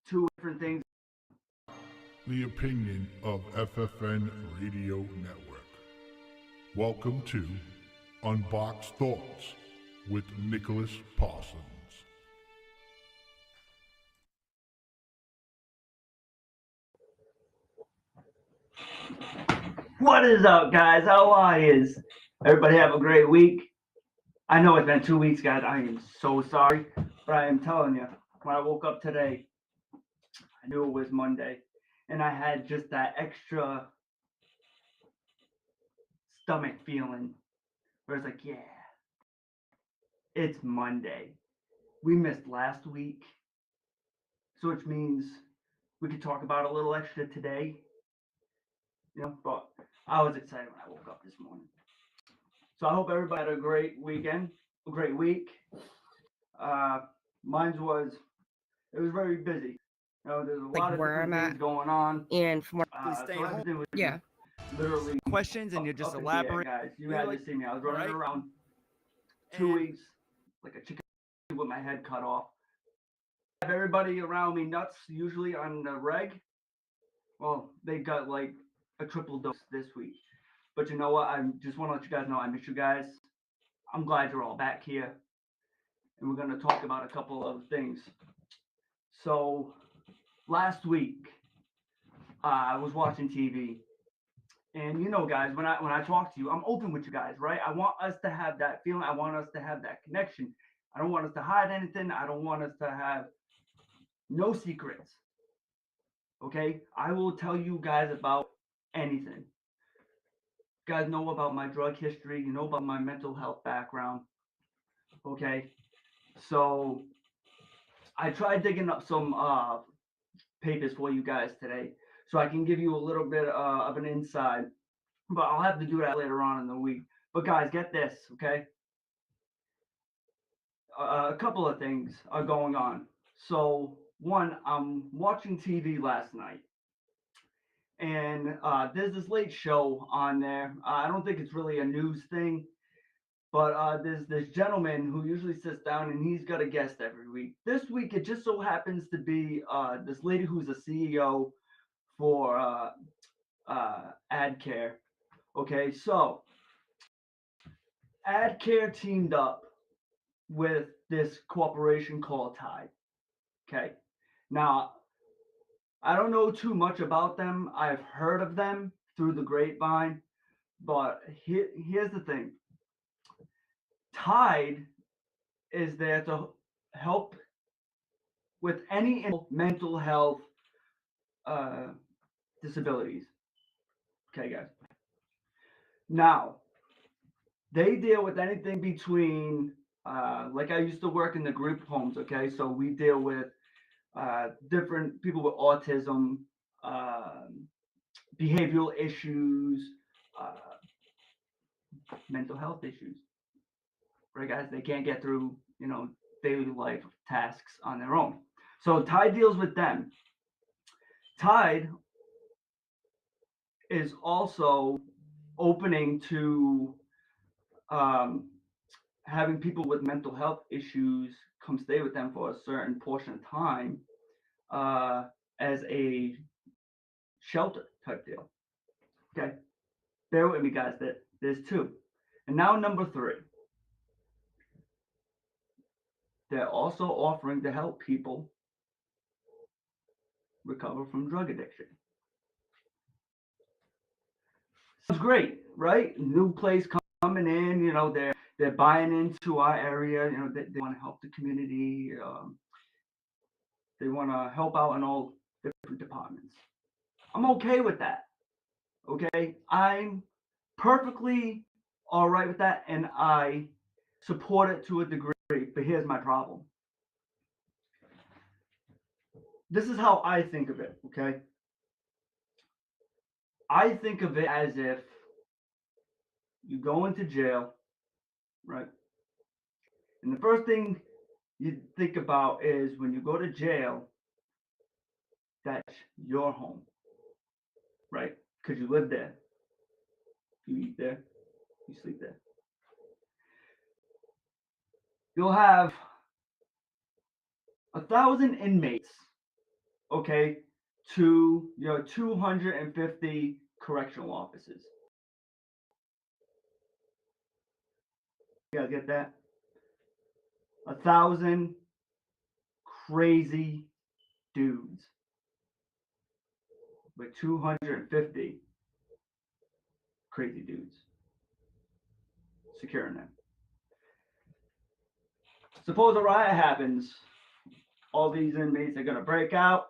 two different things. The opinion of FFN Radio Network. Welcome to Unboxed Thoughts with Nicholas Parsons. What is up, guys? How are you? Everybody have a great week. I know it's been 2 weeks, guys. I am so sorry, but I am telling you, when I woke up today, I knew it was Monday, and I had just that extra stomach feeling where it's like, yeah, it's Monday. We missed last week, so which means we could talk about a little extra today. But I was excited when I woke up this morning. So I hope everybody had a great weekend, a great week. Mine was very busy. There's a lot of different things going on. And from what So everything was yeah, literally questions and you just up in the air, elaborate. guys. You had to see me. I was running around 2 And- weeks like a chicken with my head cut off. I have everybody around me nuts usually on the reg. Well, they got like a triple dose this week. But you know what? I just want to let you guys know I miss you guys. I'm glad you're all back here. And we're going to talk about a couple of things. So last week, I was watching TV. And guys, when I talk to you, I'm open with you guys, right? I want us to have that feeling. I want us to have that connection. I don't want us to hide anything. I don't want us to have no secrets. Okay? I will tell you guys about anything. You guys know about my drug history. You know about my mental health background. Okay? So I tried digging up some papers for you guys today so I can give you a little bit of an insight. But I'll have to do that later on in the week. But guys, get this, okay? A couple of things are going on. So one, I'm watching TV last night. And there's this late show on there. I don't think it's really a news thing. But there's this gentleman who usually sits down and he's got a guest every week. This week, it just so happens to be this lady who's a CEO for AdCare. Okay, so AdCare teamed up with this corporation called Tide. Okay, now I don't know too much about them. I've heard of them through the grapevine, but here's the thing. Tide is there to help with any mental health disabilities. Okay, guys. Now, they deal with anything between, like I used to work in the group homes, okay? So we deal with different people with autism, behavioral issues, mental health issues. Right, guys? They can't get through, daily life tasks on their own. So Tide deals with them. Tide is also opening to having people with mental health issues come stay with them for a certain portion of time as a shelter type deal. Okay, bear with me, guys. There's two. And now number three. They're also offering to help people recover from drug addiction. Sounds great, right? New place coming in, they're buying into our area. They want to help the community. They want to help out in all different departments. I'm okay with that. Okay, I'm perfectly all right with that, and I support it to a degree. But here's my problem. This is how I think of it. Okay, I think of it as if you go into jail, right? And the first thing you think about is when you go to jail, that's your home, right? Because you live there, you eat there, you sleep there. You'll have 1,000 inmates okay, to your 250 correctional officers. You guys get that? 1,000 crazy dudes with 250 crazy dudes securing them. Suppose a riot happens, all these inmates are gonna break out.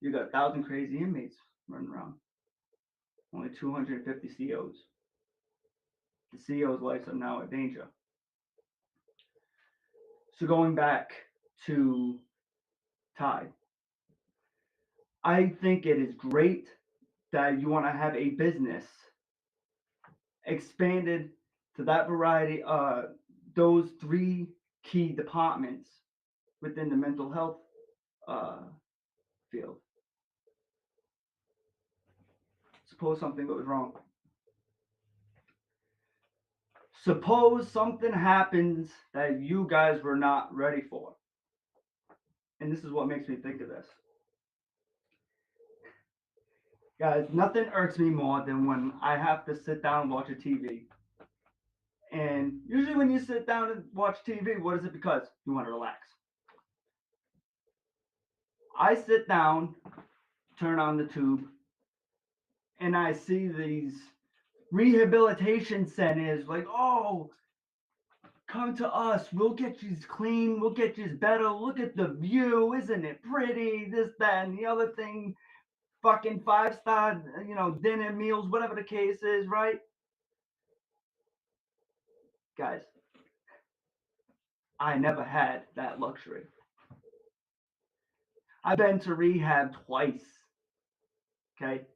You got 1,000 crazy inmates running around. Only 250 COs. The CO's lives are now in danger. So going back to Tide, I think it is great that you want to have a business expanded to that variety, those three key departments within the mental health field. Suppose something goes wrong. Suppose something happens that you guys were not ready for. And this is what makes me think of this. Guys, nothing irks me more than when I have to sit down and watch a TV. And usually when you sit down and watch TV, what is it because? You want to relax. I sit down, turn on the tube, and I see these rehabilitation centers like, oh, come to us. We'll get you clean. We'll get you better. Look at the view. Isn't it pretty? This, that, and the other thing. Fucking 5-star, dinner, meals, whatever the case is, right? Guys, I never had that luxury. I've been to rehab twice. Okay?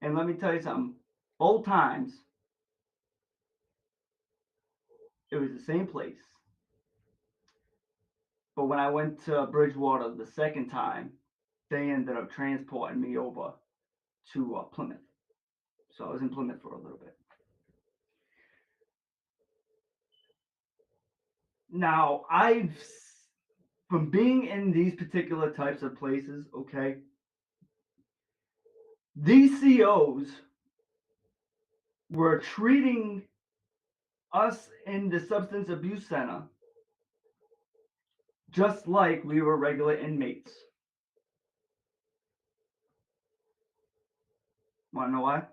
And let me tell you something. Both times, it was the same place. But when I went to Bridgewater the second time, they ended up transporting me over to Plymouth. So I was in Plymouth for a little bit. Now, from being in these particular types of places, okay, these COs were treating us in the substance abuse center just like we were regular inmates. Want to know why?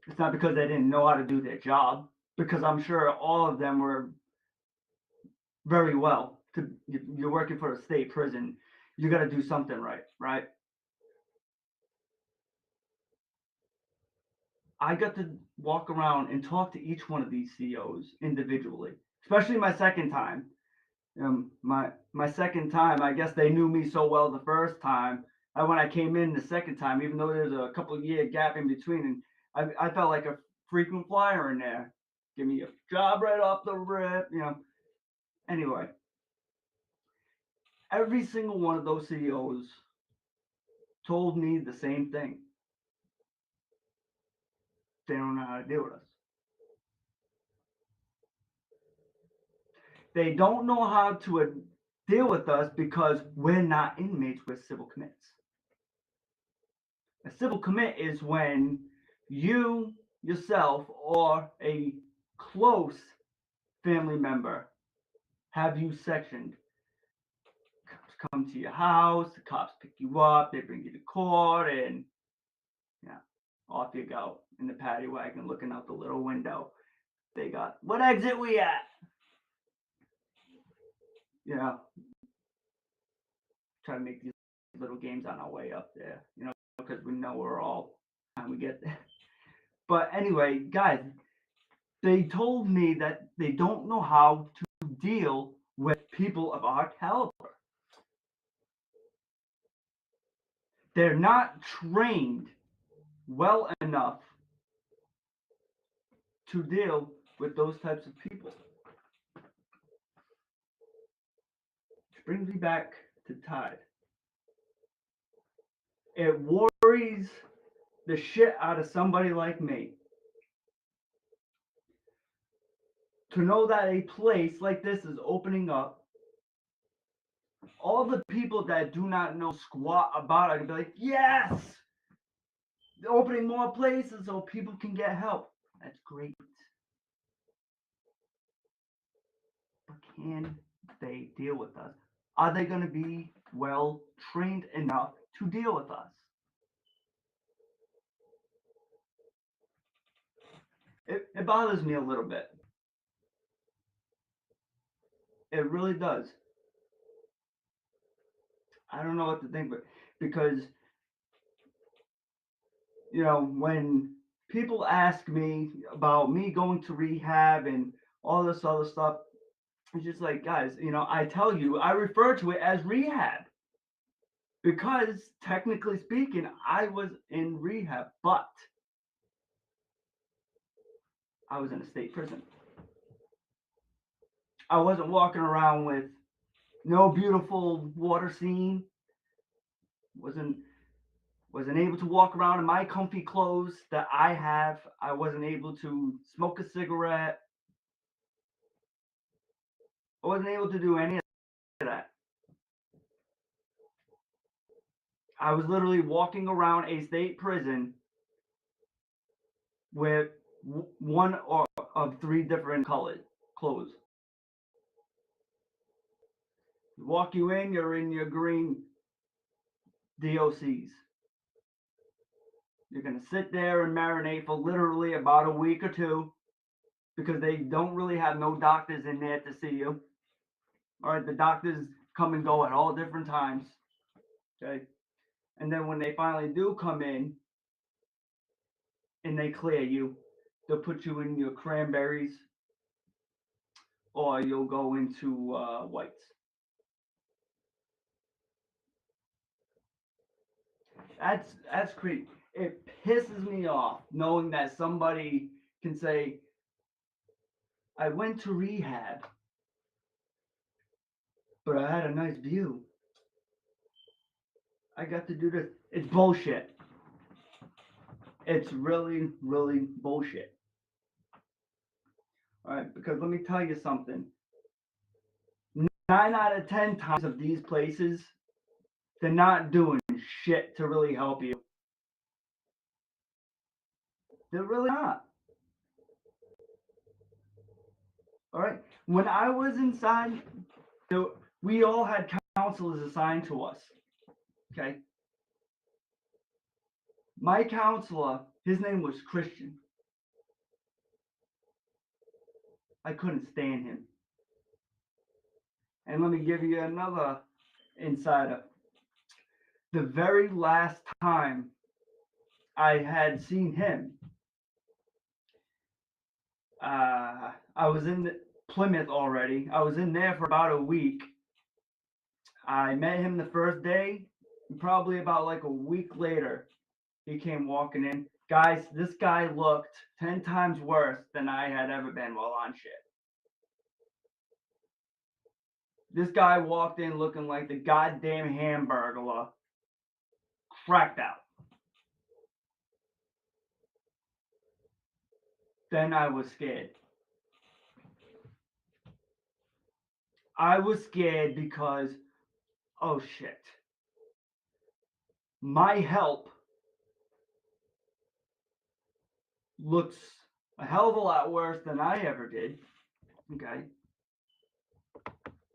It's not because they didn't know how to do their job, because I'm sure all of them were very well. You're working for a state prison, you got to do something right, right? I got to walk around and talk to each one of these COs individually, especially my second time. My second time, I guess they knew me so well the first time. When I came in the second time, even though there's a couple year gap in between, and I felt like a frequent flyer in there. Give me a job right off the rip, Anyway, every single one of those CEOs told me the same thing. They don't know how to deal with us. They don't know how to deal with us because we're not inmates, we're civil commits. A civil commit is when you yourself or a close family member have you sectioned. Cops come to your house, the cops pick you up, they bring you to court, and off you go in the paddy wagon looking out the little window. They got, what exit we at? Try to make these little games on our way up there, because we know we're all time we get there. But anyway, guys, they told me that they don't know how to deal with people of our caliber. They're not trained well enough to deal with those types of people. Which brings me back to Tide. It worries the shit out of somebody like me to know that a place like this is opening up all the people that do not know squat about it are gonna be like, yes, they're opening more places so people can get help. That's great. But can they deal with us? Are they going to be well trained enough to deal with us? It bothers me a little bit. It really does. I don't know what to think, but because when people ask me about me going to rehab and all this other stuff, it's just like, guys, I tell you, I refer to it as rehab because technically speaking, I was in rehab, but I was in a state prison. I wasn't walking around with no beautiful water scene. Wasn't wasn't able to walk around in my comfy clothes that I have. I wasn't able to smoke a cigarette. I wasn't able to do any of that. I was literally walking around a state prison with one of three different colored clothes. Walk you in, you're in your green DOCs. You're going to sit there and marinate for literally about a week or two because they don't really have no doctors in there to see you. All right, the doctors come and go at all different times. Okay. And then when they finally do come in and they clear you, they'll put you in your cranberries or you'll go into whites. That's crazy. It pisses me off knowing that somebody can say, I went to rehab, but I had a nice view. I got to do this. It's bullshit. It's really, really bullshit. All right, because let me tell you something. 9 out of 10 times of these places, they're not doing shit to really help you. They're really not. All right. When I was inside, we all had counselors assigned to us. Okay. My counselor, his name was Christian. I couldn't stand him. And let me give you another insider. The very last time I had seen him, I was in Plymouth already. I was in there for about a week. I met him the first day. Probably about like a week later, he came walking in. Guys, this guy looked 10 times worse than I had ever been while on shit. This guy walked in looking like the goddamn hamburglar, cracked out. Then I was scared. I was scared because, oh shit, my help looks a hell of a lot worse than I ever did. Okay.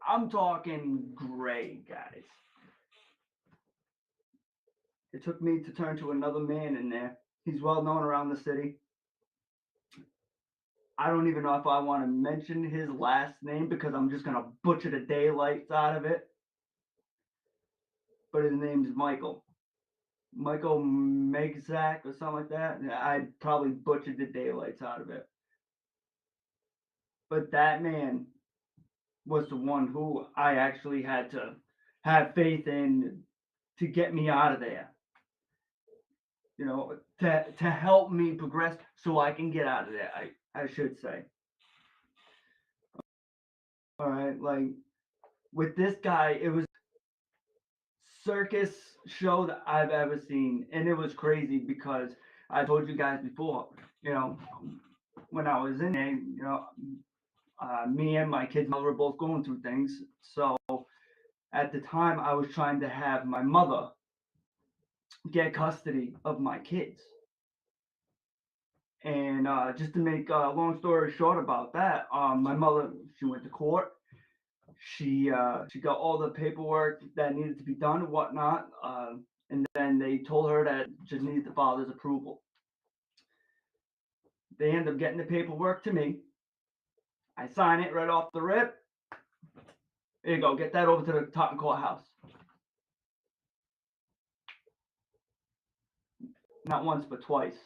I'm talking gray, guys. It took me to turn to another man in there. He's well known around the city. I don't even know if I want to mention his last name because I'm just going to butcher the daylights out of it. But his name's Michael. Michael Megzak or something like that. I probably butchered the daylights out of it. But that man was the one who I actually had to have faith in to get me out of there. To help me progress so I can get out of there, I should say. All right, like with this guy, it was circus show that I've ever seen, and it was crazy because I told you guys before, when I was in there, me and my kids were both going through things. So At the time, I was trying to have my mother get custody of my kids. And just to make a long story short about that, my mother, she went to court. She got all the paperwork that needed to be done and whatnot, and then they told her that just needed the father's approval. They end up getting the paperwork to me. I sign it right off the rip. There you go. Get that over to the Taunton courthouse. Not once, but twice.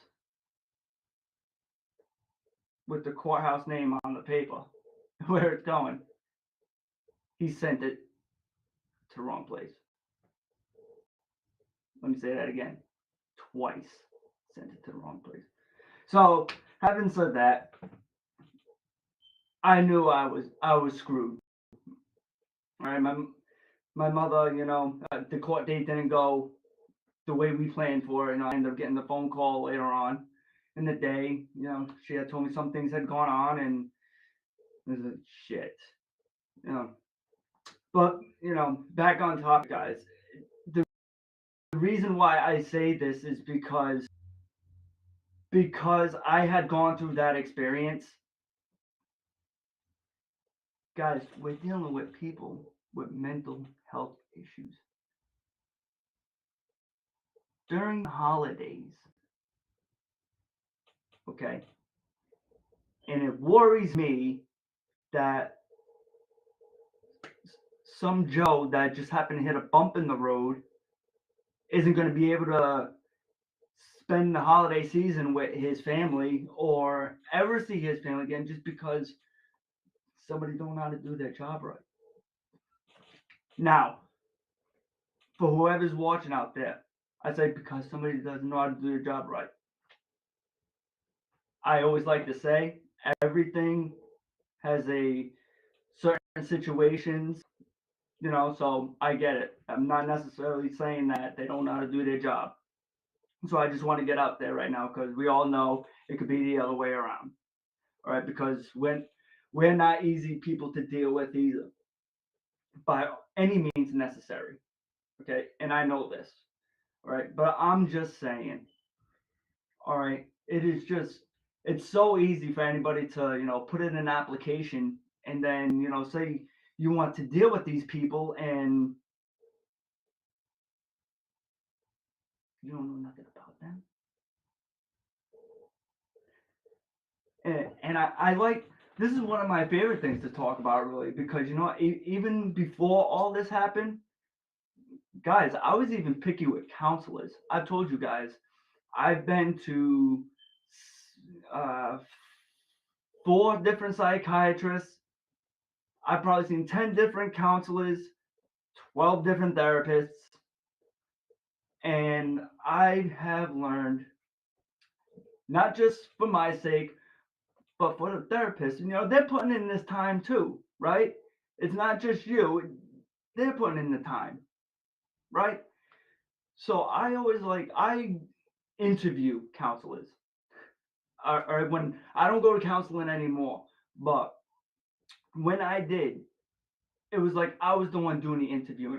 With the courthouse name on the paper, where it's going. He sent it to the wrong place. Let me say that again. Twice sent it to the wrong place. So, having said that, I knew I was screwed. All right, my mother, the court date didn't go the way we planned for it. I ended up getting the phone call later on in the day. She had told me some things had gone on, and it was like, shit. But back on topic, guys. The reason why I say this is because I had gone through that experience. Guys, we're dealing with people with mental health issues during the holidays. Okay? And it worries me that some Joe that just happened to hit a bump in the road isn't going to be able to spend the holiday season with his family or ever see his family again just because somebody don't know how to do their job right. Now, for whoever's watching out there, I say because somebody doesn't know how to do their job right. I always like to say everything has a certain situations, so I get it. I'm not necessarily saying that they don't know how to do their job. So I just want to get out there right now because we all know it could be the other way around. All right, because we're not easy people to deal with either by any means necessary. Okay, and I know this. All right, but I'm just saying. All right, it's so easy for anybody to put in an application and then say you want to deal with these people and you don't know nothing about them. And I like, this is one of my favorite things to talk about, really, because even before all this happened, guys, I was even picky with counselors. I've told you guys, I've been to 4 different psychiatrists. I've probably seen 10 different counselors, 12 different therapists, and I have learned, not just for my sake, but for the therapist, they're putting in this time too, right? It's not just you, they're putting in the time, right? So I interview counselors. Or when I don't go to counseling anymore, but when I did, it was like I was the one doing the interviewing.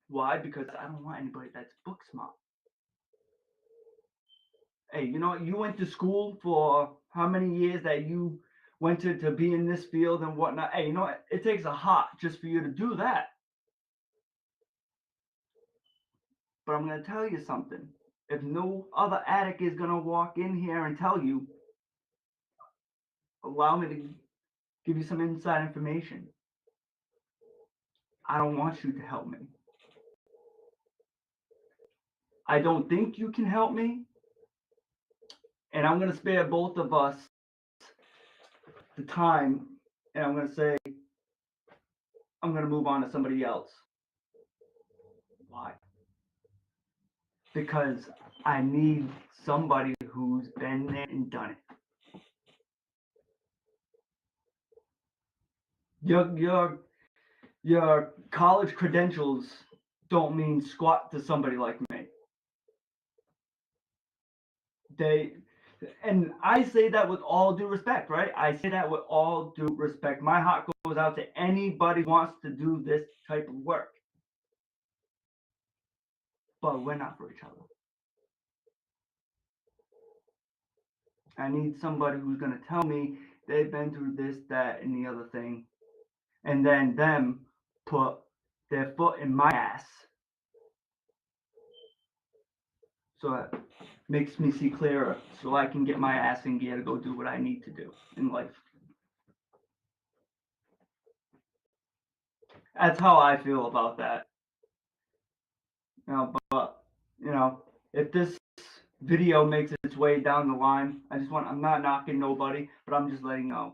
Why? Because I don't want anybody that's book smart. Hey, you went to school for how many years that you went to be in this field and whatnot. Hey, it takes a heart just for you to do that. But I'm going to tell you something. If no other addict is going to walk in here and tell you, allow me to give you some inside information. I don't want you to help me. I don't think you can help me. And I'm going to spare both of us the time. And I'm going to say, I'm going to move on to somebody else. Why? Because I need somebody who's been there and done it. Your college credentials don't mean squat to somebody like me. And I say that with all due respect, right? I say that with all due respect. My heart goes out to anybody who wants to do this type of work. but we're not for each other. I need somebody who's going to tell me they've been through this, that, and the other thing, and then them put their foot in my ass so it makes me see clearer, so I can get my ass in gear to go do what I need to do in life. That's how I feel about that. But if this video makes its way down the line, I'm not knocking nobody, but I'm just letting you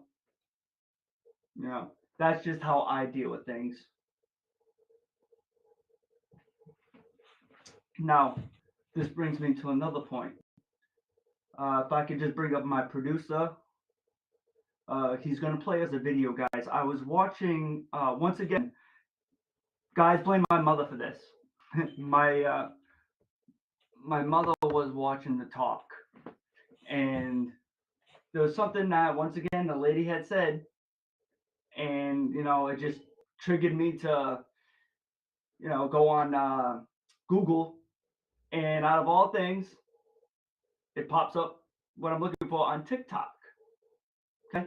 know. That's just how I deal with things. Now, this brings me to another point. If I could just bring up my producer, he's going to play us a video, guys. I was watching, once again, guys, blame my mother for this. My mother was watching the talk, and there was something that, once again, the lady had said, and, it just triggered me to, go on Google, and out of all things, it pops up what I'm looking for on TikTok. Okay,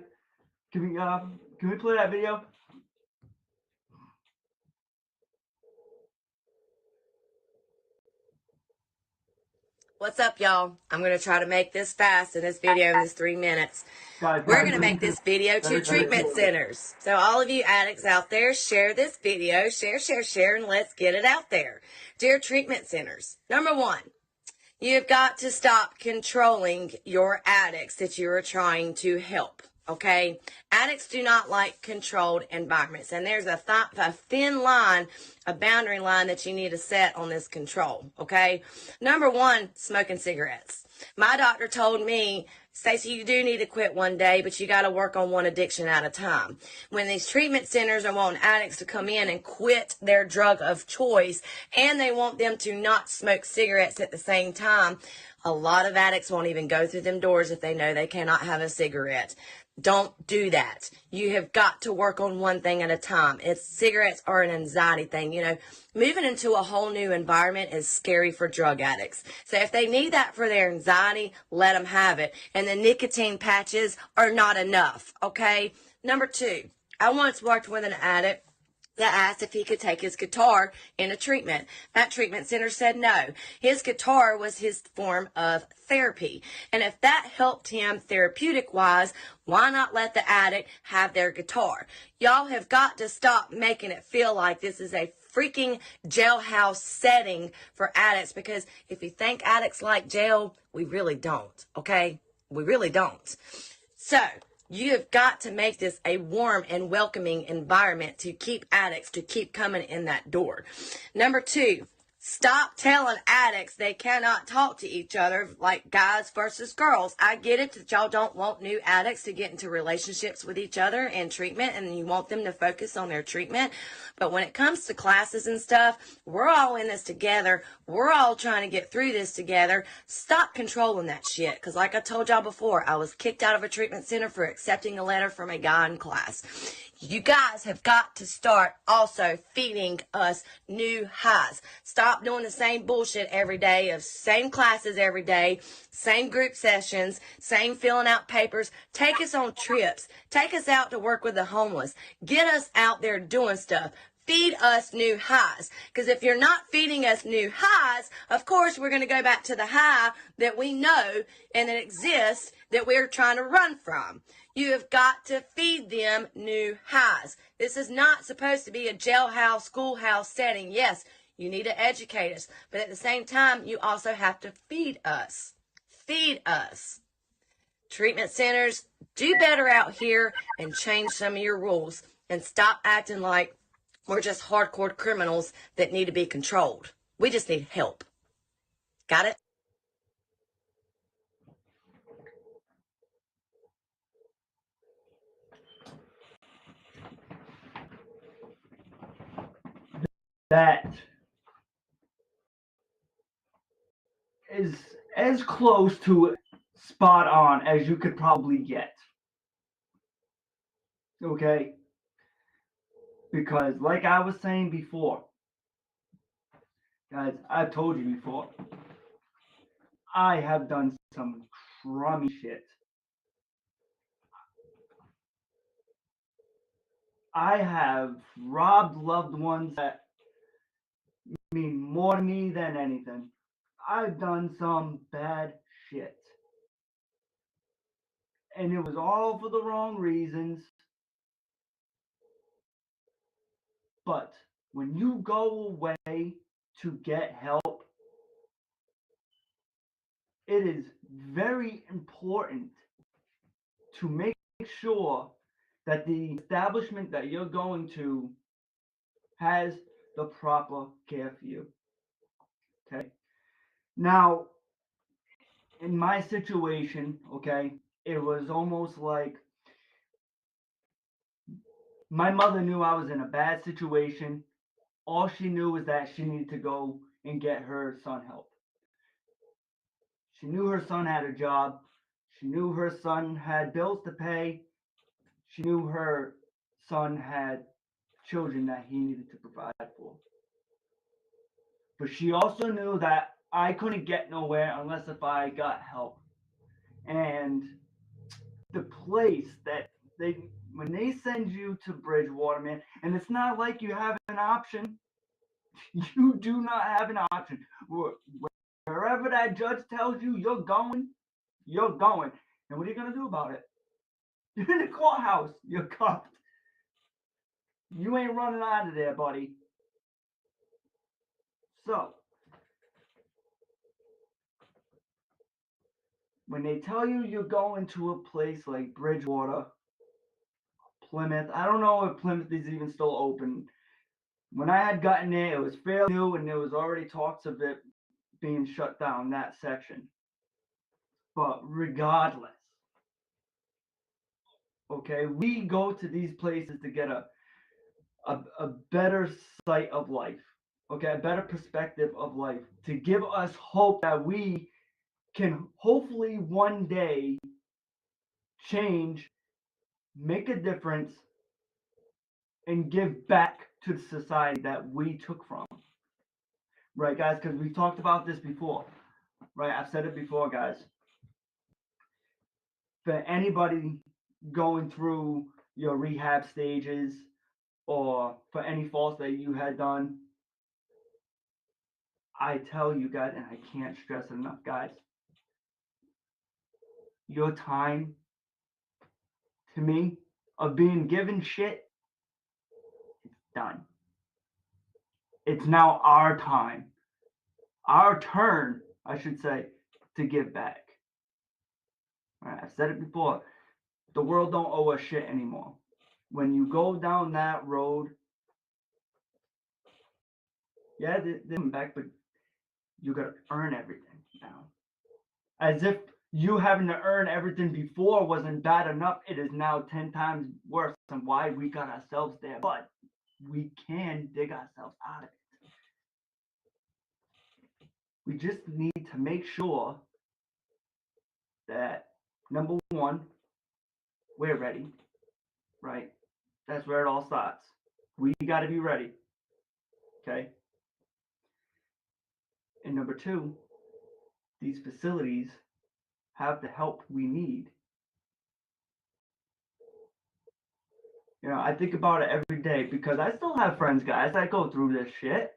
can we play that video? What's up, y'all? I'm going to try to make this fast in this video in this 3 minutes. Guys, We're going to make this video to treatment centers. So all of you addicts out there, share this video. Share, and let's get it out there. Dear treatment centers, number one, you've got to stop controlling your addicts that you are trying to help. Okay, addicts do not like controlled environments, and there's a thin line, a boundary line that you need to set on this control. Okay, number one, smoking cigarettes. My doctor told me, Stacey, you do need to quit one day, but you got to work on one addiction at a time. When these treatment centers are wanting addicts to come in and quit their drug of choice, and they want them to not smoke cigarettes at the same time, a lot of addicts won't even go through them doors if they know they cannot have a cigarette. Don't do that. You have got to work on one thing at a time. Cigarettes are an anxiety thing. Moving into a whole new environment is scary for drug addicts. So if they need that for their anxiety, let them have it. And the nicotine patches are not enough. Okay. Number two, I once worked with an addict that asked if he could take his guitar in a treatment. That treatment center said no. His guitar was his form of therapy. And if that helped him therapeutic-wise, why not let the addict have their guitar? Y'all have got to stop making it feel like this is a freaking jailhouse setting for addicts, because if you think addicts like jail, we really don't, okay? We really don't. So, you have got to make this a warm and welcoming environment to keep addicts to keep coming in that door. Number two, stop telling addicts they cannot talk to each other like guys versus girls. I get it that y'all don't want new addicts to get into relationships with each other in treatment, and you want them to focus on their treatment. But when it comes to classes and stuff, we're all in this together. We're all trying to get through this together. Stop controlling that shit. Because like I told y'all before, I was kicked out of a treatment center for accepting a letter from a guy in class. You guys have got to start also feeding us new highs. Stop doing the same bullshit every day of same classes every day, same group sessions, same filling out papers. Take us on trips. Take us out to work with the homeless. Get us out there doing stuff. Feed us new highs. Because if you're not feeding us new highs, of course we're going to go back to the high that we know and that exists that we're trying to run from. You have got to feed them new highs. This is not supposed to be a jailhouse, schoolhouse setting. Yes, you need to educate us, but at the same time, you also have to feed us. Feed us. Treatment centers, do better out here and change some of your rules and stop acting like we're just hardcore criminals that need to be controlled. We just need help. Got it? That is as close to spot on as you could probably get. Okay? Because like I was saying before, Guys, I've told you before, I have done some crummy shit. I have robbed loved ones that mean more to me than anything. I've done some bad shit. And it was all for the wrong reasons. But when you go away to get help, it is very important to make sure that the establishment that you're going to has the proper care for you. Okay. Now, in my situation, okay, it was almost like my mother knew I was in a bad situation. All she knew was that she needed to go and get her son help. She knew her son had a job. She knew her son had bills to pay. She knew her son had children that he needed to provide for. But she also knew that I couldn't get nowhere unless if I got help. And the place that when they send you to Bridgewater, man, and it's not like you have an option. You do not have an option. Wherever that judge tells you you're going, you're going. And what are you going to do about it? You're in the courthouse. You're cuffed. You ain't running out of there, buddy. So, when they tell you you're going to a place like Bridgewater, Plymouth, I don't know if Plymouth is even still open. When I had gotten there, it was fairly new and there was already talks of it being shut down, that section. But regardless, okay, we go to these places to get a better sight of life, okay, a better perspective of life, to give us hope that we can hopefully one day change, make a difference, and give back to the society that we took from. Right, guys? Because we've talked about this before. Right? I've said it before, guys. For anybody going through your rehab stages or for any faults that you had done, I tell you guys, and I can't stress it enough, guys, your time to me of being given shit, it's done. It's now our time, our turn, I should say, to give back. Right, I've said it before. The world don't owe us shit anymore. When you go down that road, yeah, they're coming back, but you gotta earn everything now. As if you having to earn everything before wasn't bad enough, it is now 10 times worse than why we got ourselves there. But we can dig ourselves out of it. We just need to make sure that, number one, we're ready, right? That's where it all starts. We got to be ready, okay? And number two, these facilities have the help we need. You know, I think about it every day because I still have friends, guys, that go through this shit.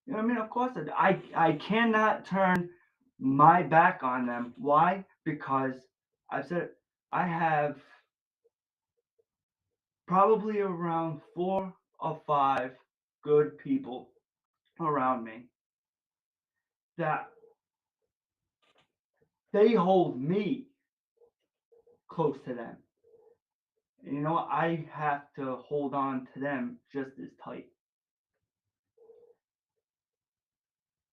You know what I mean? Of course, I cannot turn my back on them. Why? Because I've said I have probably around 4 or 5 good people around me that they hold me close to them. And you know what? I have to hold on to them just as tight.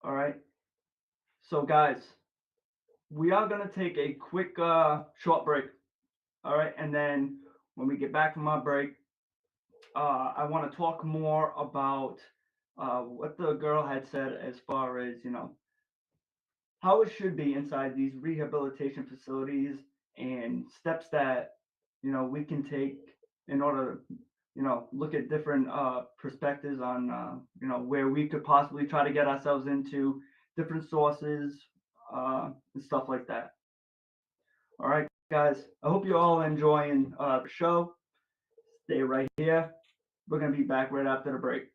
All right. So, guys, we are going to take a quick short break. All right. And then when we get back from our break, I want to talk more about what the girl had said as far as, you know, how it should be inside these rehabilitation facilities and steps that, you know, we can take in order look at different perspectives on, where we could possibly try to get ourselves into different sources and stuff like that. All right, guys. I hope you're all enjoying the show. Stay right here. We're going to be back right after the break.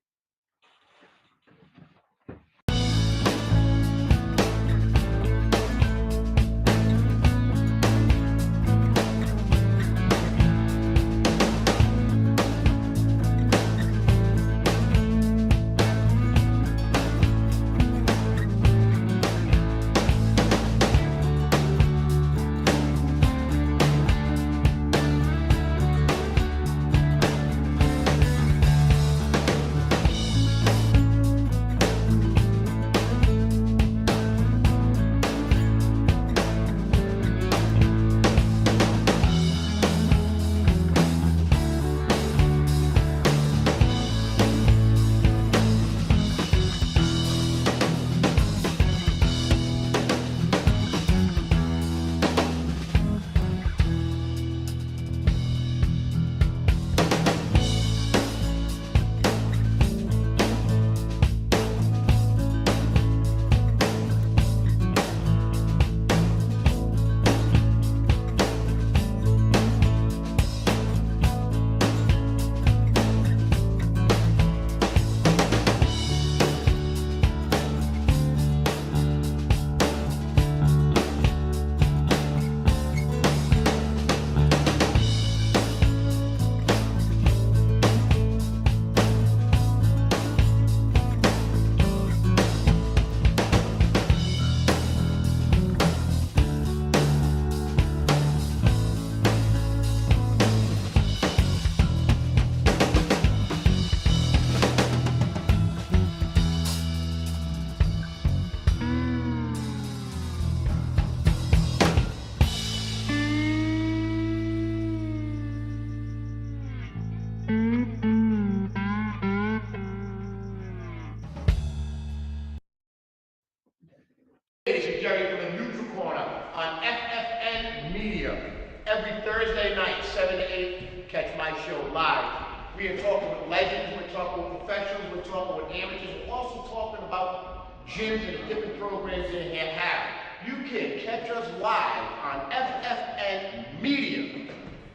Jerry from the Neutral Corner on FFN Media. Every Thursday night, 7 to 8, catch my show live. We are talking with legends, we're talking with professionals, we're talking with amateurs, we're also talking about gyms and different programs they have. You can catch us live on FFN Media,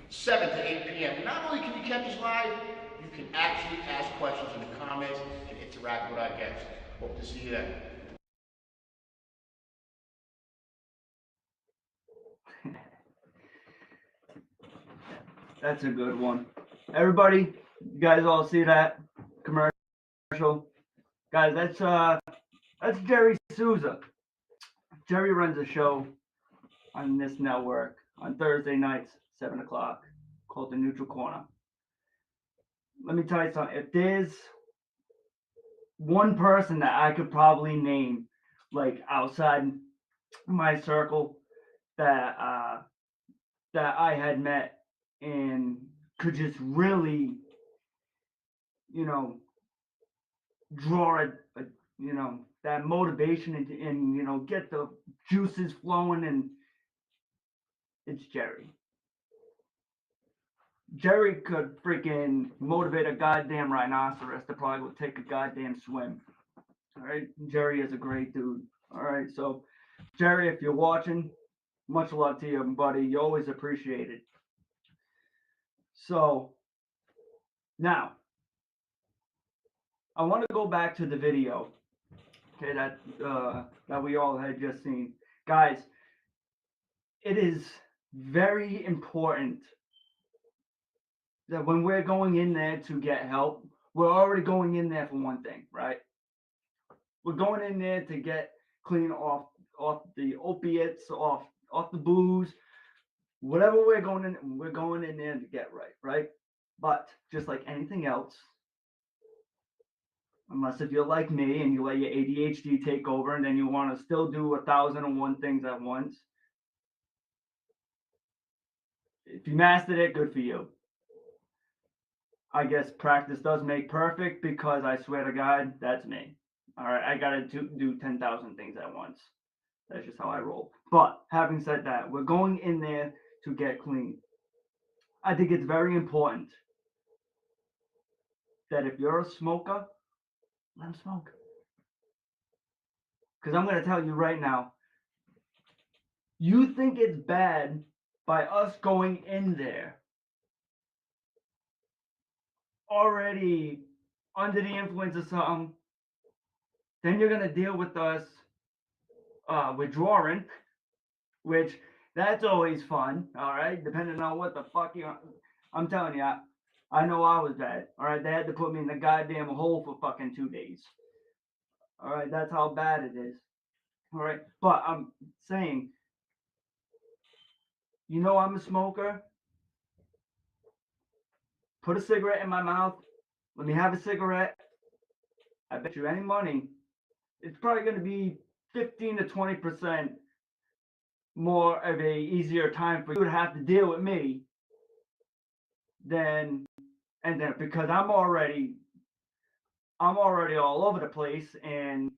7 to 8 p.m. Not only can you catch us live, you can actually ask questions in the comments and interact with our guests. Hope to see you then. That's a good one. Everybody, you guys all see that commercial? Guys, that's Jerry Souza. Jerry runs a show on this network on Thursday nights, 7 o'clock, called The Neutral Corner. Let me tell you something. If there's one person that I could probably name, like outside my circle, that that I had met and could just really, draw that motivation and get the juices flowing, and it's Jerry. Jerry could freaking motivate a goddamn rhinoceros to probably go take a goddamn swim. All right, Jerry is a great dude. All right, so Jerry, if you're watching, much love to you, buddy. You always appreciate it. So now I want to go back to the video, okay, that we all had just seen, guys. It is very important that when we're going in there to get help, we're already going in there for one thing, right? We're going in there to get clean off the opiates, off the booze, whatever we're going in there to get right? But just like anything else, unless if you're like me and you let your ADHD take over and then you want to still do 1,001 things at once, if you mastered it, good for you. I guess practice does make perfect, because I swear to God, that's me. All right, I gotta do 10,000 things at once. That's just how I roll. But having said that, we're going in there to get clean. I think it's very important that if you're a smoker, let them smoke. Because I'm going to tell you right now, you think it's bad by us going in there already under the influence of something, then you're going to deal with us withdrawing, which that's always fun, all right, depending on what the fuck I'm telling you, I know I was bad, all right, they had to put me in the goddamn hole for fucking 2 days, all right, that's how bad it is, all right, but I'm saying, I'm a smoker, put a cigarette in my mouth, let me have a cigarette, I bet you any money, it's probably going to be 15 to 20% more of a easier time for you to have to deal with me than, and then because I'm already all over the place and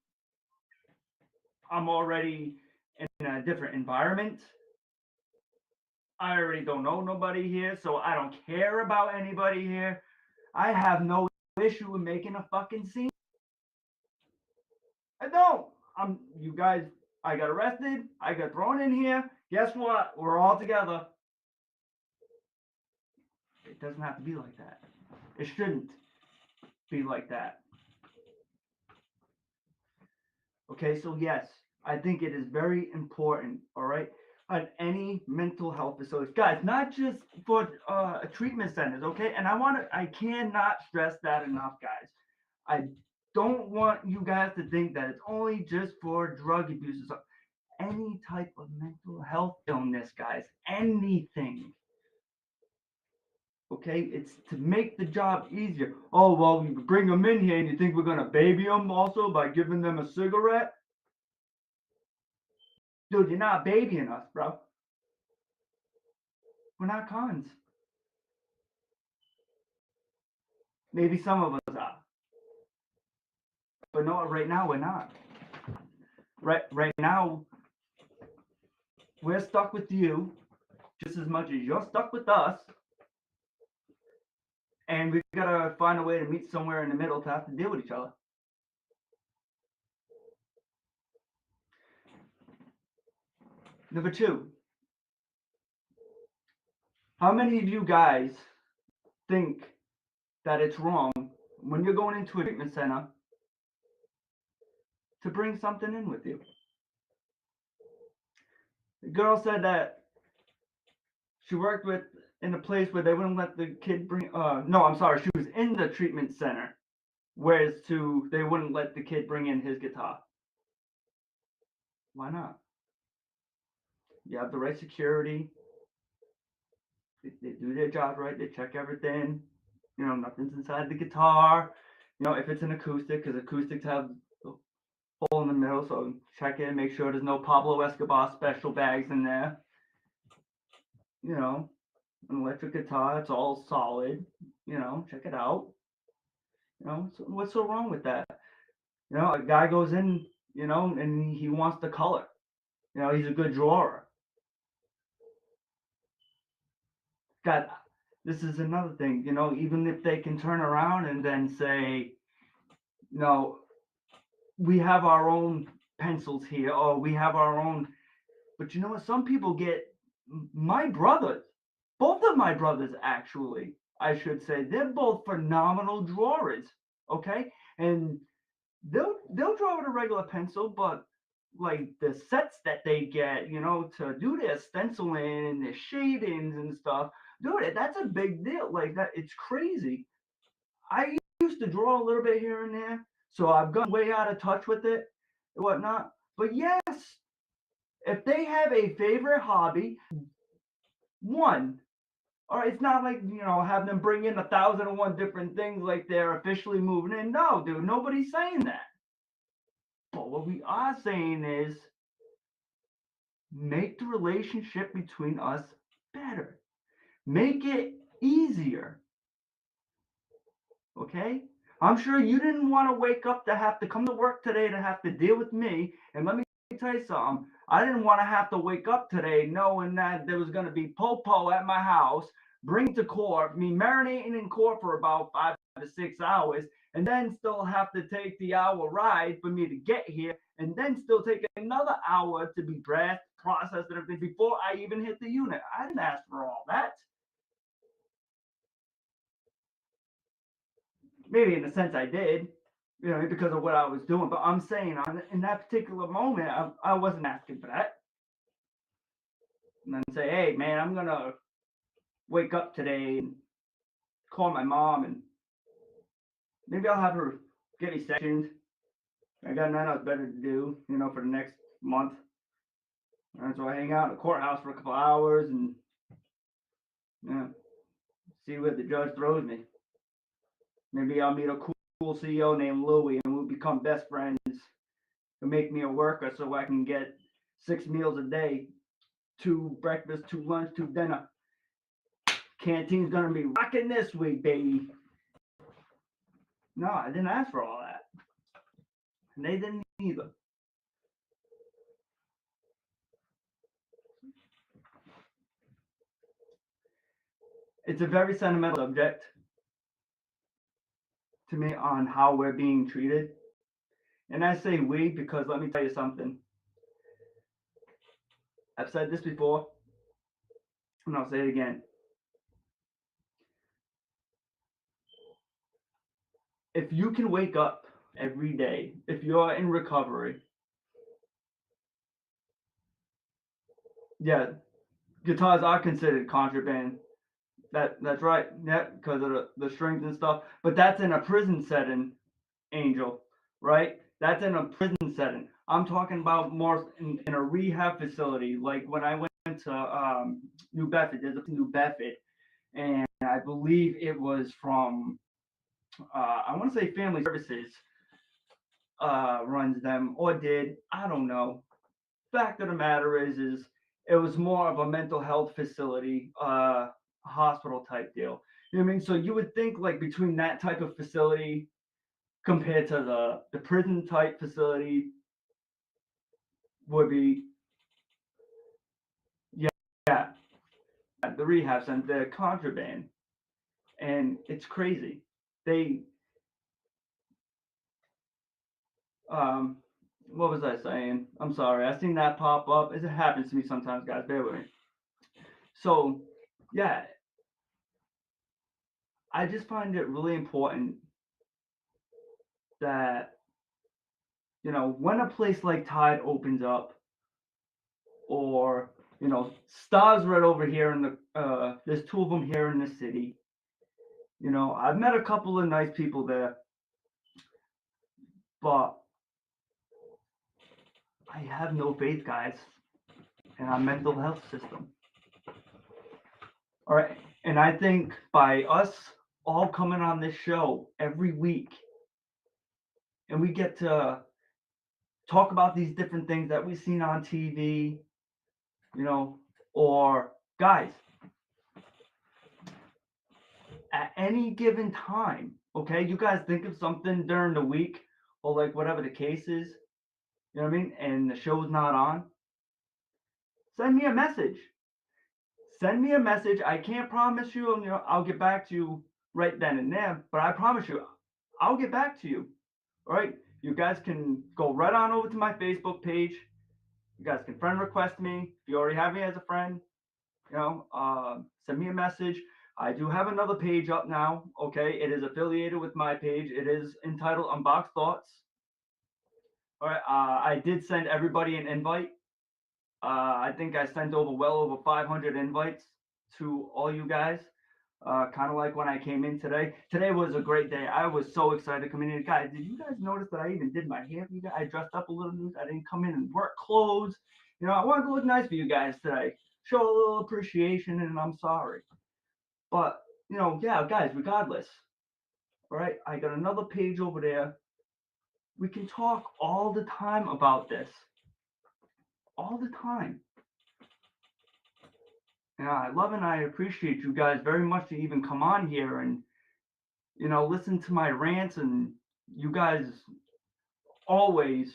I'm already in a different environment. I already don't know nobody here, so I don't care about anybody here. I have no issue with making a fucking scene. I don't. You guys, I got arrested. I got thrown in here. Guess what? We're all together. It doesn't have to be like that. It shouldn't be like that. Okay, so yes, I think it is very important, all right, on any mental health facilities. Guys, not just for treatment centers, okay? And I cannot stress that enough, guys. I don't want you guys to think that it's only just for drug abusers. Any type of mental health illness, guys, anything. Okay, it's to make the job easier. Oh, well, you bring them in here and you think we're going to baby them also by giving them a cigarette? Dude, you're not babying us, bro. We're not cons. Maybe some of us are. But no, right now we're not. Right now, we're stuck with you just as much as you're stuck with us. And we've got to find a way to meet somewhere in the middle to have to deal with each other. Number 2. How many of you guys think that it's wrong when you're going into a treatment center to bring something in with you? The girl said that she worked in a place where they wouldn't let the kid bring, no, I'm sorry, she was in the treatment center, whereas they wouldn't let the kid bring in his guitar. Why not? You have the right security. They do their job right. They check everything. Nothing's inside the guitar. If it's an acoustic, because acoustics have a hole in the middle, so check it and make sure there's no Pablo Escobar special bags in there. An electric guitar, it's all solid. Check it out. So what's so wrong with that? A guy goes in, and he wants the color. He's a good drawer. God, this is another thing, even if they can turn around and then say, we have our own pencils here, or we have our own, but you know what? Some people get, my brothers, both of my brothers actually, I should say, they're both phenomenal drawers, okay? And they'll draw with a regular pencil, but like the sets that they get, to do their stenciling and their shadings and stuff, dude, that's a big deal. Like that, it's crazy. I used to draw a little bit here and there, so I've gone way out of touch with it and whatnot. But yes, if they have a favorite hobby, one, or it's not like, have them bring in 1,001 different things like they're officially moving in. No, dude, nobody's saying that. But what we are saying is make the relationship between us better. Make it easier. Okay? I'm sure you didn't want to wake up to have to come to work today to have to deal with me. And let me tell you something. I didn't want to have to wake up today knowing that there was going to be popo at my house bring it to court, me marinating in court for about 5 to 6 hours, and then still have to take the hour ride for me to get here, and then still take another hour to be dressed, processed, and everything before I even hit the unit. I didn't ask for all that. Maybe in a sense I did, because of what I was doing. But I'm saying in that particular moment, I wasn't asking for that. And then say, hey, man, I'm going to wake up today and call my mom, and maybe I'll have her get me sectioned. I got nothing else better to do, for the next month. And so I hang out in the courthouse for a couple hours and see where the judge throws me. Maybe I'll meet a cool CEO named Louie, and we'll become best friends. He'll make me a worker so I can get 6 meals a day, 2 breakfast, 2 lunch, 2 dinner. Canteen's gonna be rocking this week, baby. No, I didn't ask for all that. And they didn't either. It's a very sentimental subject to me on how we're being treated. And I say we because let me tell you something. I've said this before, and I'll say it again. If you can wake up every day, if you're in recovery, yeah, guitars are considered contraband. That's right. Yeah, because of the strings and stuff. But that's in a prison setting, Angel, right? That's in a prison setting. I'm talking about more in a rehab facility, like when I went to New Bedford. There's a New Bedford, and I believe it was from I want to say Family Services runs them or did. I don't know. Fact of the matter is it was more of a mental health facility, hospital type deal. You know what I mean? So you would think like between that type of facility compared to the prison type facility would be, yeah, the rehab center, the contraband. And it's crazy. They, what was I saying? I'm sorry. I seen that pop up. It happens to me sometimes, guys. Bear with me. So, yeah, I just find it really important that, when a place like Tide opens up, or, Stars right over here in the, there's 2 of them here in the city. I've met a couple of nice people there, but I have no faith, guys, in our mental health system. All right. And I think by us all coming on this show every week, and we get to talk about these different things that we've seen on TV, or guys, at any given time, okay, you guys think of something during the week or like whatever the case is, you know what I mean, and the show's not on, send me a message. Send me a message. I can't promise you, I'll get back to you right then and there, but I promise you, I'll get back to you. All right. You guys can go right on over to my Facebook page. You guys can friend request me. If you already have me as a friend, send me a message. I do have another page up now. Okay. It is affiliated with my page. It is entitled Unboxed Thoughts. All right. I did send everybody an invite. I think I sent well over 500 invites to all you guys. Kind of like when I came in today. Today was a great day. I was so excited coming in. Guys, did you guys notice that I even did my hair for you guys? I dressed up a little bit. I didn't come in and work clothes. I wanted to look nice for you guys today. Show a little appreciation, and I'm sorry. But, yeah, guys, regardless. All right, I got another page over there. We can talk all the time about this. All the time. And I love and I appreciate you guys very much to even come on here and, listen to my rants, and you guys always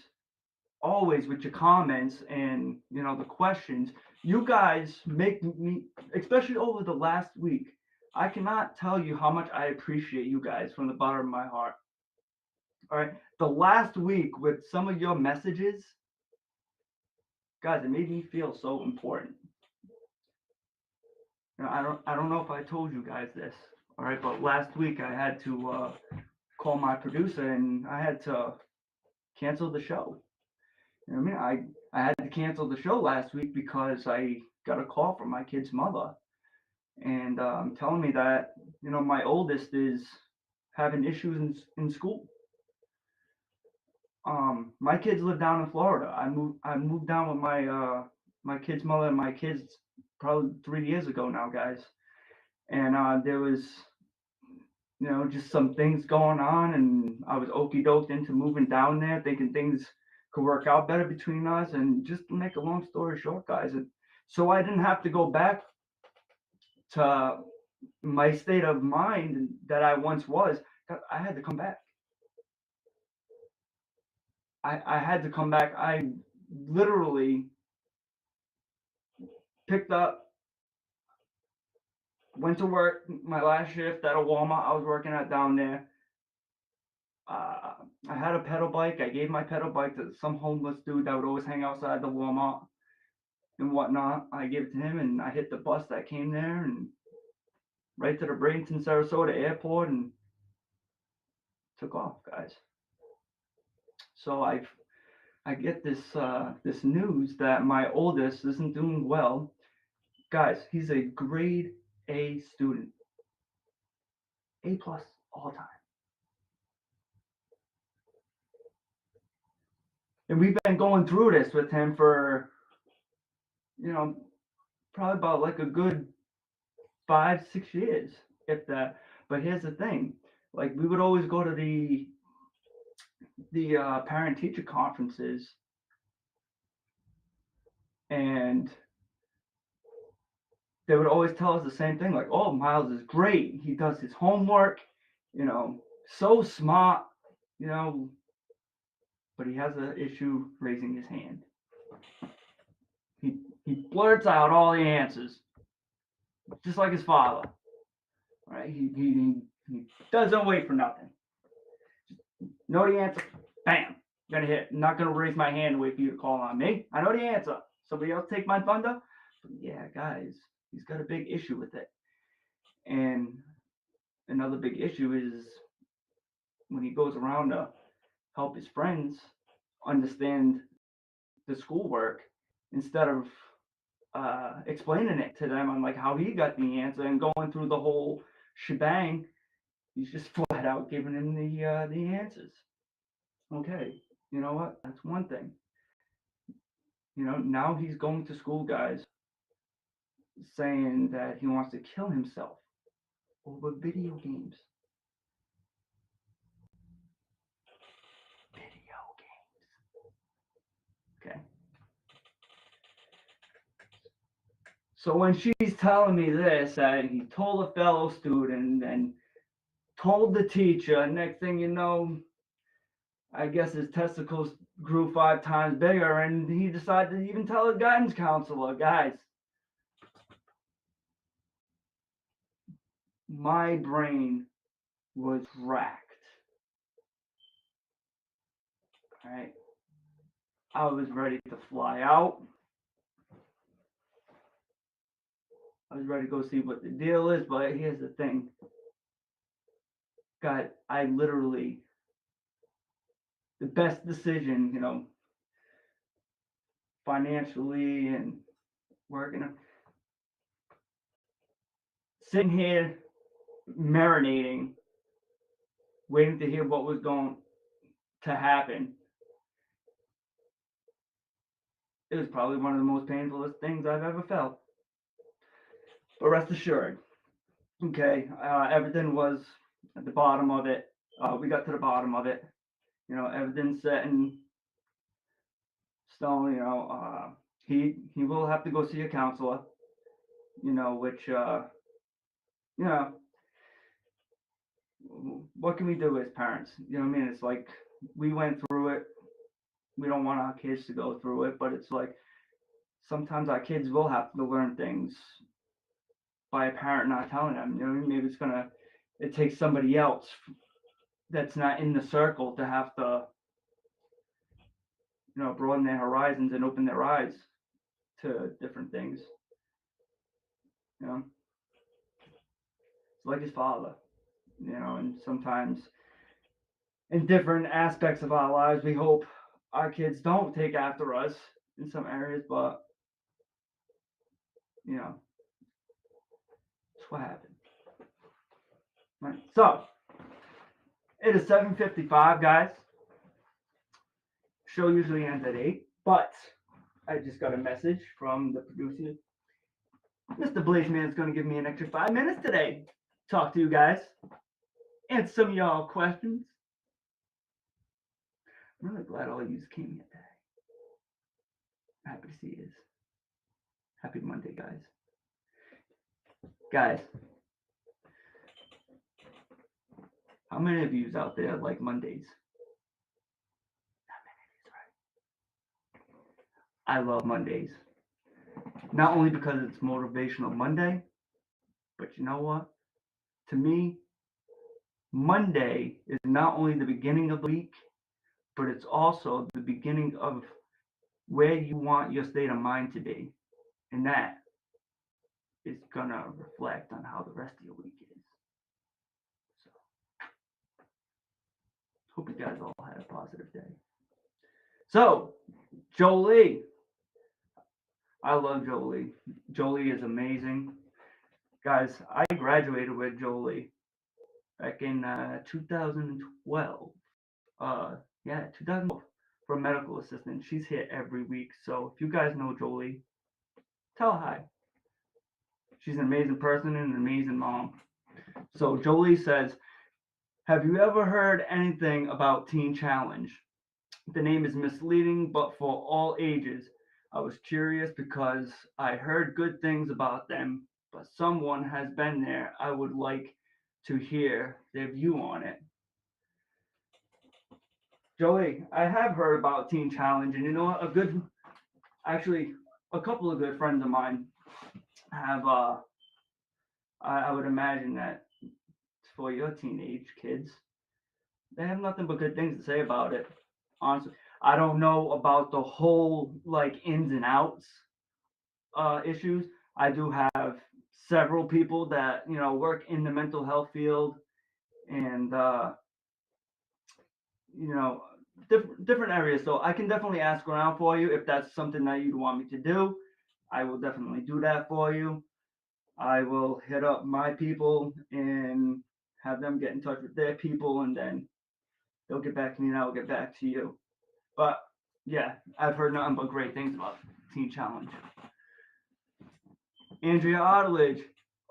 with your comments and, the questions, you guys make me, especially over the last week, I cannot tell you how much I appreciate you guys from the bottom of my heart. All right. The last week with some of your messages, guys, it made me feel so important. I don't know if I told you guys this. All right, but last week I had to call my producer and I had to cancel the show. You know what I mean? I had to cancel the show last week because I got a call from my kid's mother and telling me that, my oldest is having issues in school. My kids live down in Florida. I moved down with my kid's mother and my kids probably 3 years ago now, guys. And there was, just some things going on, and I was okey doked into moving down there, thinking things could work out better between us. And just to make a long story short, guys, so I didn't have to go back to my state of mind that I once was. I had to come back. I had to come back. I literally picked up, went to work my last shift at a Walmart I was working at down there. I had a pedal bike. I gave my pedal bike to some homeless dude that would always hang outside the Walmart and whatnot. I gave it to him, and I hit the bus that came there and right to the Bradenton, Sarasota airport and took off, guys. So I get this news that my oldest isn't doing well. Guys, he's a grade A student, A plus all time. And we've been going through this with him for, probably about like a good 5-6 years, if that. But here's the thing, like we would always go to the parent teacher conferences, and they would always tell us the same thing, like, oh, Miles is great, he does his homework, so smart, but he has an issue raising his hand. He blurts out all the answers, just like his father. Right? He doesn't wait for nothing. Know the answer, bam, gonna hit. I'm not gonna raise my hand and wait for you to call on me. I know the answer. Somebody else take my thunder. But yeah, guys, he's got a big issue with it. And another big issue is when he goes around to help his friends understand the schoolwork, instead of explaining it to them on like how he got the answer and going through the whole shebang, he's just flat out giving him the answers. Okay, you know what? That's one thing. Now he's going to school, guys, saying that he wants to kill himself over video games. Video games. Okay. So when she's telling me this, he told a fellow student and told the teacher, next thing you know, I guess his testicles grew 5 times bigger, and he decided to even tell his guidance counselor, guys, my brain was racked. All right. I was ready to fly out. I was ready to go see what the deal is, but here's the thing. God, I literally, the best decision, financially and working, sitting here marinating, waiting to hear what was going to happen. It was probably one of the most painfulest things I've ever felt. But rest assured, okay, everything was at the bottom of it. We got to the bottom of it. Everything's set in stone. He will have to go see a counselor. Which what can we do as parents? You know what I mean? It's like we went through it. We don't want our kids to go through it, but it's like sometimes our kids will have to learn things by a parent not telling them. You know, maybe it takes somebody else that's not in the circle to have to, broaden their horizons and open their eyes to different things. You know, it's like his father. And sometimes in different aspects of our lives, we hope our kids don't take after us in some areas, but it's what happened. Right. So it is 7:55, guys. Show usually ends at 8, but I just got a message from the producer. Mr. Blazeman is going to give me an extra 5 minutes today. Talk to you guys. Answer some of y'all questions. I'm really glad all of you came here today. Happy to see you. Happy Monday, guys. Guys, how many of you out there like Mondays? Not many of you, right? I love Mondays. Not only because it's Motivational Monday, but you know what? To me, Monday is not only the beginning of the week, but it's also the beginning of where you want your state of mind to be. And that is going to reflect on how the rest of your week is. So, hope you guys all had a positive day. So, Jolie. I love Jolie. Jolie is amazing. Guys, I graduated with Jolie back in 2012. 2012 for a medical assistant. She's here every week. So if you guys know Jolie, tell her hi. She's an amazing person and an amazing mom. So Jolie says, have you ever heard anything about Teen Challenge? The name is misleading, but for all ages. I was curious because I heard good things about them, but someone has been there. I would like to hear their view on it. Joey, I have heard about Teen Challenge, and you know what? A couple of good friends of mine have. I would imagine that for your teenage kids, they have nothing but good things to say about it. Honestly, I don't know about the whole ins and outs issues. I do have several people that work in the mental health field, and different areas. So I can definitely ask around for you if that's something that you'd want me to do. I will definitely do that for you. I will hit up my people and have them get in touch with their people, and then they'll get back to me and I'll get back to you. But yeah, I've heard nothing but great things about Teen Challenge. Andrea Arledge.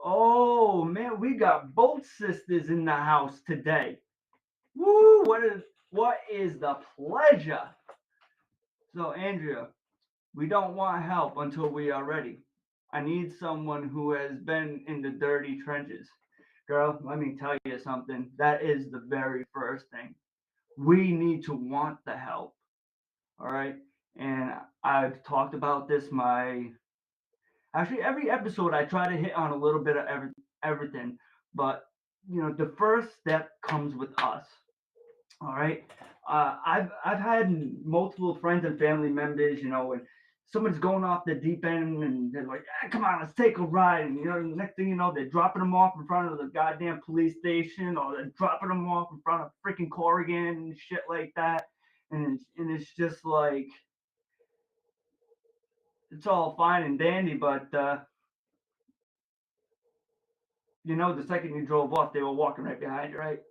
Oh man, we got both sisters in the house today. Woo! What is the pleasure? So Andrea, we don't want help until we are ready. I need someone who has been in the dirty trenches. Girl, let me tell you something. That is the very first thing. We need to want the help. All right. And I've talked about this actually every episode I try to hit on a little bit of everything, but the first step comes with us. All right. I've had multiple friends and family members, and somebody's going off the deep end and they're like, come on, let's take a ride. And next thing you know, they're dropping them off in front of the goddamn police station, or they're dropping them off in front of freaking Corrigan and shit like that. And it's just like, it's all fine and dandy, but the second you drove off, they were walking right behind you, right?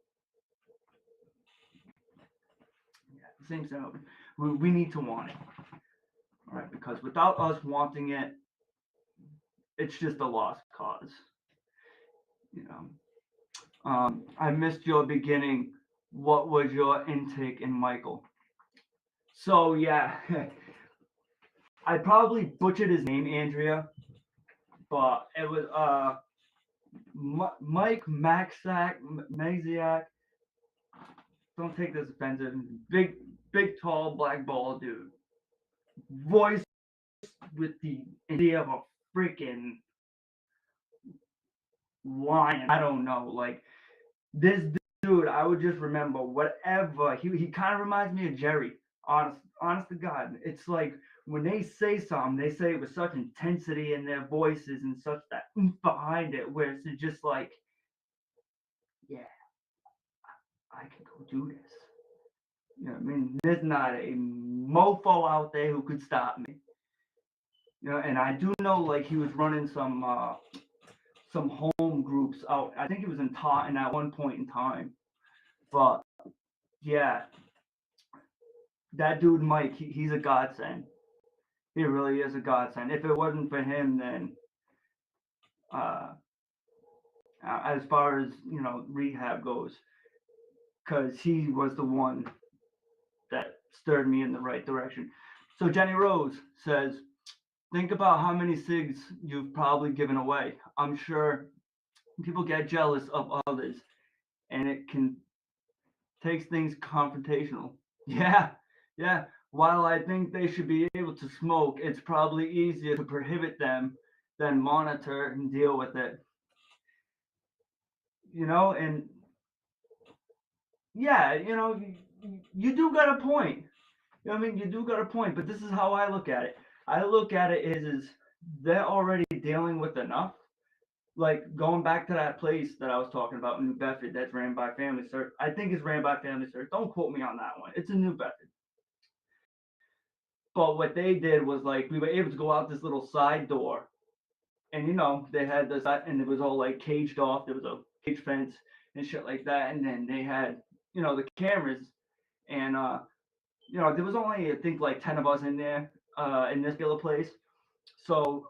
Yeah, same thing. We need to want it, all right? Because without us wanting it, it's just a lost cause. I missed your beginning. What was your intake in Michael? So yeah, I probably butchered his name, Andrea, but it was Mike Maxiak. Don't take this offensive. Big, tall, black ball dude. Voice with the idea of a freaking lying. I don't know. Like this dude, I would just remember whatever. He kind of reminds me of Jerry. Honest to God, it's like when they say something, they say it with such intensity in their voices and such that oomph behind it, where it's just like, yeah, I can go do this. You know what I mean? There's not a mofo out there who could stop me. You know, and I do know like he was running some home groups out. I think he was in Taunton at one point in time. But yeah, that dude Mike, he's a godsend. He really is a godsend. If it wasn't for him, then as far as rehab goes, because he was the one that stirred me in the right direction. So Jenny Rose says, think about how many cigs you've probably given away. I'm sure people get jealous of others, and it can takes things confrontational. Yeah, yeah. While I think they should be able to smoke, it's probably easier to prohibit them than monitor and deal with it. And yeah, you do got a point. You know what I mean? You do got a point, but this is how I look at it. I look at it is they're already dealing with enough. Like going back to that place that I was talking about in New Bedford that's ran by Family Search. I think it's ran by Family Search. Don't quote me on that one. It's in New Bedford. But what they did was like we were able to go out this little side door, and they had this, and it was all like caged off. There was a cage fence and shit like that, and then they had the cameras, and there was only I think like 10 of us in there in this particular place, so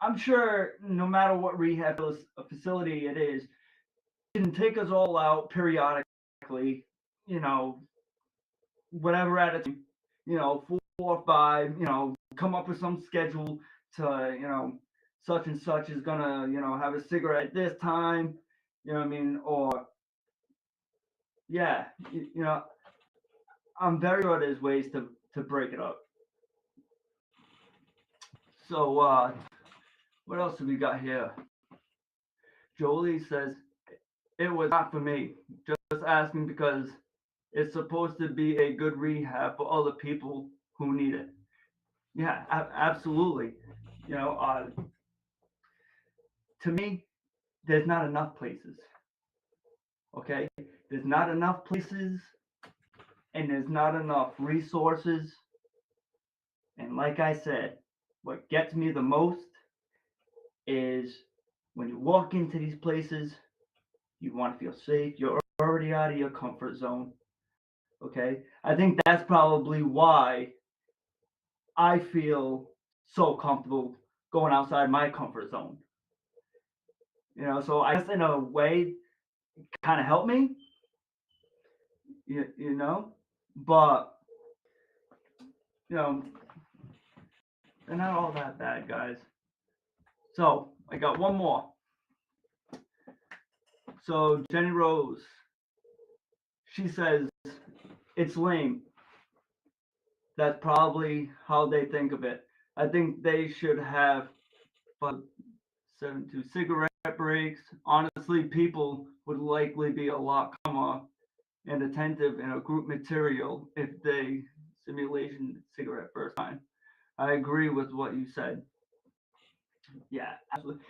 I'm sure no matter what rehab facility it is, you can take us all out periodically, whatever at a time, 4 or 5, come up with some schedule to, such and such is gonna, have a cigarette at this time, you know what I mean? Or, yeah, I'm very sure there's ways to break it up. So, what else have we got here? Jolie says, it was not for me, just asking because it's supposed to be a good rehab for other people who need it. Yeah, absolutely. To me, there's not enough places. Okay, there's not enough places, and there's not enough resources. And like I said, what gets me the most is when you walk into these places, you want to feel safe. You're already out of your comfort zone. Okay, I think that's probably why I feel so comfortable going outside my comfort zone. So I guess in a way, kind of helped me, but they're not all that bad, guys. So I got one more. So Jenny Rose, she says it's lame. That's probably how they think of it. I think they should have 7 cigarette breaks. Honestly, people would likely be a lot calmer and attentive in a group material if they simulation cigarette first time. I agree with what you said. Yeah, absolutely.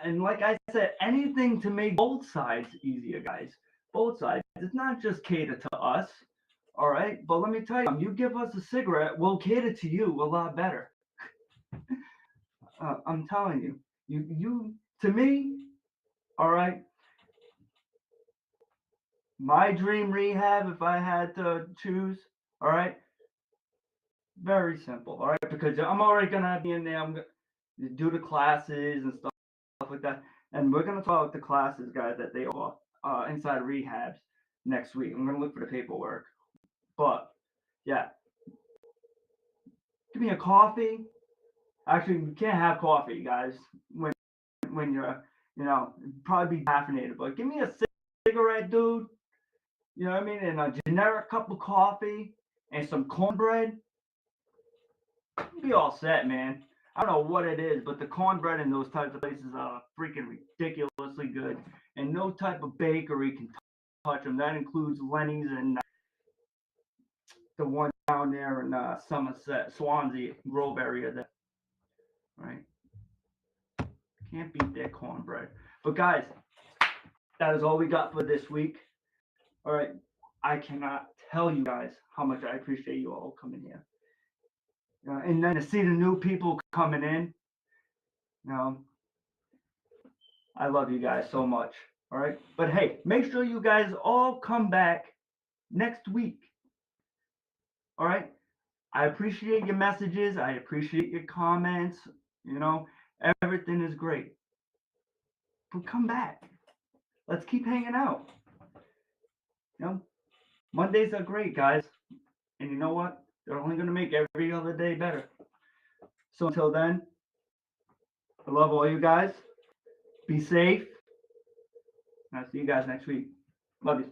And like I said, anything to make both sides easier, guys. Both sides. It's not just cater to us. All right. But let me tell you, you give us a cigarette, we'll cater to you a lot better. I'm telling you. You to me, all right. My dream rehab, if I had to choose, all right. Very simple, all right, because I'm already gonna be in there. I'm gonna do the classes and stuff like that, and we're gonna talk about the classes, guys, that they offer inside rehabs next week. I'm gonna look for the paperwork, but yeah, give me a coffee. Actually, you can't have coffee, guys, when you're probably be caffeinated. But give me a cigarette, dude. You know what I mean, and a generic cup of coffee and some cornbread. Be all set, man. I don't know what it is, but the cornbread in those types of places are freaking ridiculously good. And no type of bakery can touch them. That includes Lenny's and the one down there in Somerset, Swansea, Grove area there. Right? Can't beat their cornbread. But guys, that is all we got for this week. All right. I cannot tell you guys how much I appreciate you all coming here. And then to see the new people coming in, I love you guys so much. All right. But hey, make sure you guys all come back next week. All right. I appreciate your messages. I appreciate your comments. Everything is great. But come back. Let's keep hanging out. Mondays are great, guys. And you know what? They're only going to make every other day better. So until then, I love all you guys. Be safe. And I'll see you guys next week. Love you.